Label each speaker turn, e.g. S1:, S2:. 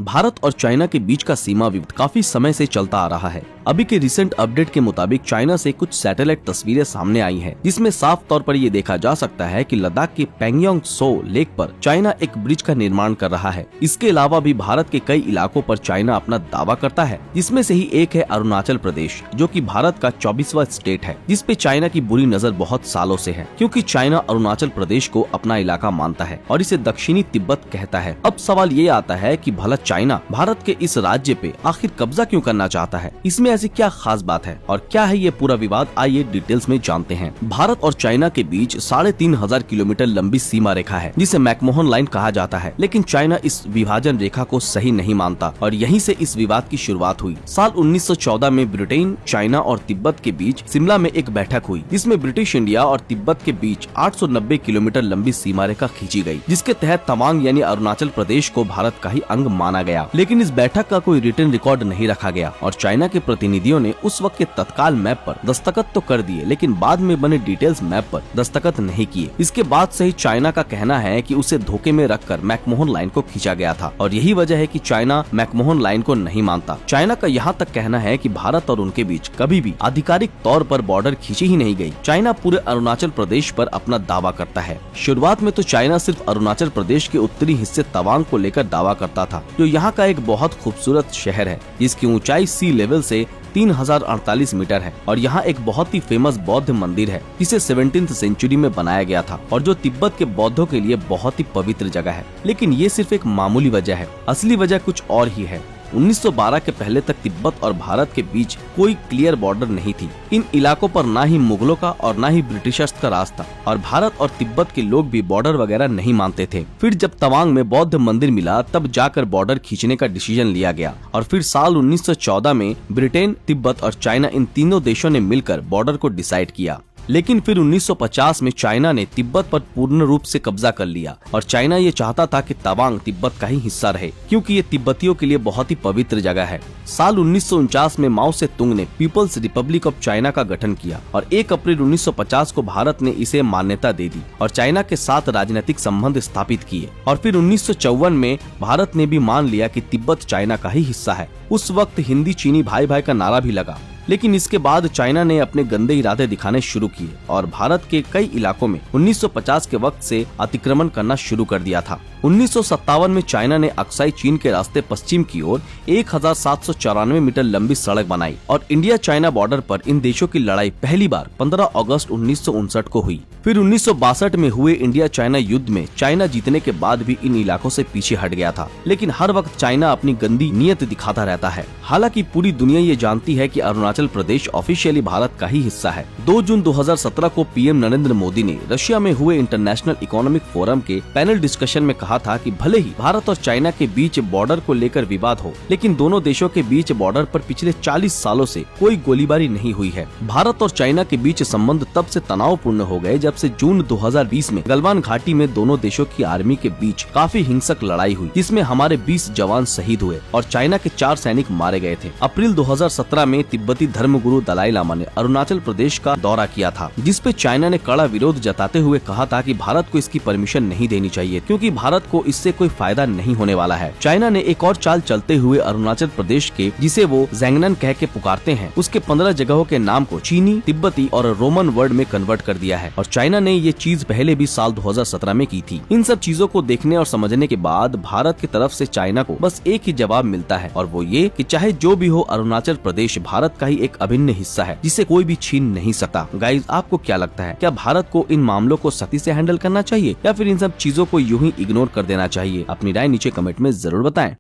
S1: भारत और चाइना के बीच का सीमा विवाद काफी समय से चलता आ रहा है। अभी के रिसेंट अपडेट के मुताबिक चाइना से कुछ सैटेलाइट तस्वीरें सामने आई हैं, जिसमें साफ तौर पर ये देखा जा सकता है कि लद्दाख के पैंगोंग त्सो लेक पर चाइना एक ब्रिज का निर्माण कर रहा है। इसके अलावा भी भारत के कई इलाकों पर चाइना अपना दावा करता है, जिसमें से ही एक है अरुणाचल प्रदेश, जो कि भारत का 24वां स्टेट है, जिसपे चाइना की बुरी नजर बहुत सालों से है, क्योंकि चाइना अरुणाचल प्रदेश को अपना इलाका मानता है और इसे दक्षिणी तिब्बत कहता है। अब सवाल ये आता है कि भला चाइना भारत के इस राज्य पे आखिर कब्जा क्यों करना चाहता है? इसमें ऐसी क्या खास बात है और क्या है ये पूरा विवाद? आइए डिटेल्स में जानते हैं। भारत और चाइना के बीच 3,500 किलोमीटर लंबी सीमा रेखा है, जिसे मैकमोहन लाइन कहा जाता है, लेकिन चाइना इस विभाजन रेखा को सही नहीं मानता और यहीं से इस विवाद की शुरुआत हुई। साल 1914 में ब्रिटेन, चाइना और तिब्बत के बीच शिमला में एक बैठक हुई, जिसमें ब्रिटिश इंडिया और तिब्बत के बीच 890 किलोमीटर लंबी सीमा रेखा खींची गई, जिसके तहत तवांग यानी अरुणाचल प्रदेश को भारत का ही अंग माना गया। लेकिन इस बैठक का कोई रिटन रिकॉर्ड नहीं रखा गया और चाइना के प्रतिनिधियों ने उस वक्त के तत्काल मैप पर दस्तखत तो कर दिए, लेकिन बाद में बने डिटेल्स मैप पर दस्तखत नहीं किए। इसके बाद से ही चाइना का कहना है कि उसे धोखे में रखकर मैकमोहन लाइन को खींचा गया था और यही वजह है कि चाइना मैकमोहन लाइन को नहीं मानता। चाइना का यहाँ तक कहना है कि भारत और उनके बीच कभी भी आधिकारिक तौर पर बॉर्डर खींची ही नहीं गई। चाइना पूरे अरुणाचल प्रदेश पर अपना दावा करता है। शुरुआत में तो चाइना सिर्फ अरुणाचल प्रदेश के उत्तरी हिस्से तवांग को लेकर दावा करता था, जो यहाँ का एक बहुत खूबसूरत शहर है, जिसकी ऊंचाई सी लेवल से 3048 मीटर है और यहाँ एक बहुत ही फेमस बौद्ध मंदिर है, जिसे 17वीं सेंचुरी में बनाया गया था और जो तिब्बत के बौद्धों के लिए बहुत ही पवित्र जगह है। लेकिन ये सिर्फ एक मामूली वजह है, असली वजह कुछ और ही है। 1912 के पहले तक तिब्बत और भारत के बीच कोई क्लियर बॉर्डर नहीं थी। इन इलाकों पर ना ही मुगलों का और ना ही ब्रिटिशर्स का राज था और भारत और तिब्बत के लोग भी बॉर्डर वगैरह नहीं मानते थे। फिर जब तवांग में बौद्ध मंदिर मिला, तब जाकर बॉर्डर खींचने का डिसीजन लिया गया और फिर साल 1914 में ब्रिटेन, तिब्बत और चाइना इन तीनों देशों ने मिलकर बॉर्डर को डिसाइड किया। लेकिन फिर 1950 में चाइना ने तिब्बत पर पूर्ण रूप से कब्जा कर लिया और चाइना ये चाहता था कि तवांग तिब्बत का ही हिस्सा रहे, क्योंकि ये तिब्बतियों के लिए बहुत ही पवित्र जगह है। साल 1949 में माओ से तुंग ने पीपल्स रिपब्लिक ऑफ चाइना का गठन किया और 1 अप्रैल 1950 को भारत ने इसे मान्यता दे दी और चाइना के साथ राजनीतिक संबंध स्थापित किए। और फिर 1954 में भारत ने भी मान लिया कि तिब्बत चाइना का ही हिस्सा है। उस वक्त हिंदी चीनी भाई भाई का नारा भी लगा, लेकिन इसके बाद चाइना ने अपने गंदे इरादे दिखाने शुरू किए और भारत के कई इलाकों में 1950 के वक्त से अतिक्रमण करना शुरू कर दिया था। 1957 में चाइना ने अक्साई चीन के रास्ते पश्चिम की ओर 1794 मीटर लंबी सड़क बनाई और इंडिया चाइना बॉर्डर पर इन देशों की लड़ाई पहली बार 15 अगस्त 1959 को हुई। फिर 1962 में हुए इंडिया चाइना युद्ध में चाइना जीतने के बाद भी इन इलाकों से पीछे हट गया था, लेकिन हर वक्त चाइना अपनी गंदी नीयत दिखाता रहता है। हालांकि पूरी दुनिया ये जानती है कि अरुणाचल प्रदेश ऑफिशियली भारत का ही हिस्सा है। 2 जून 2017 को पीएम नरेंद्र मोदी ने रशिया में हुए इंटरनेशनल इकोनॉमिक फोरम के पैनल डिस्कशन में कहा था कि भले ही भारत और चाइना के बीच बॉर्डर को लेकर विवाद हो, लेकिन दोनों देशों के बीच बॉर्डर पर पिछले 40 सालों से कोई गोलीबारी नहीं हुई है। भारत और चाइना के बीच संबंध तब से तनावपूर्ण हो गए जब से जून 2020 में गलवान घाटी में दोनों देशों की आर्मी के बीच काफी हिंसक लड़ाई हुई, जिसमें हमारे 20 जवान शहीद हुए और चाइना के 4 सैनिक मारे गए थे। अप्रैल 2017 में तिब्बती धर्मगुरु दलाई लामा ने अरुणाचल प्रदेश का दौरा किया था, जिसपे चाइना ने कड़ा विरोध जताते हुए कहा था कि भारत को इसकी परमिशन नहीं देनी चाहिए, क्योंकि भारत को इससे कोई फायदा नहीं होने वाला है। चाइना ने एक और चाल चलते हुए अरुणाचल प्रदेश के, जिसे वो जैंगनन कह के पुकारते हैं, उसके 15 जगहों के नाम को चीनी, तिब्बती और रोमन वर्ड में कन्वर्ट कर दिया है और चाइना ने ये चीज पहले भी साल 2017 में की थी। इन सब चीजों को देखने और समझने के बाद भारत की तरफ से चाइना को बस एक ही जवाब मिलता है और वो ये कि चाहे जो भी हो, अरुणाचल प्रदेश भारत का ही एक अभिन्न हिस्सा है, जिसे कोई भी छीन नहीं सकता। गाइस, आपको क्या लगता है? क्या भारत को इन मामलों को सख्ती से हैंडल करना चाहिए या फिर इन सब चीजों को यूं ही इग्नोर कर देना चाहिए? अपनी राय नीचे कमेंट में जरूर बताएं।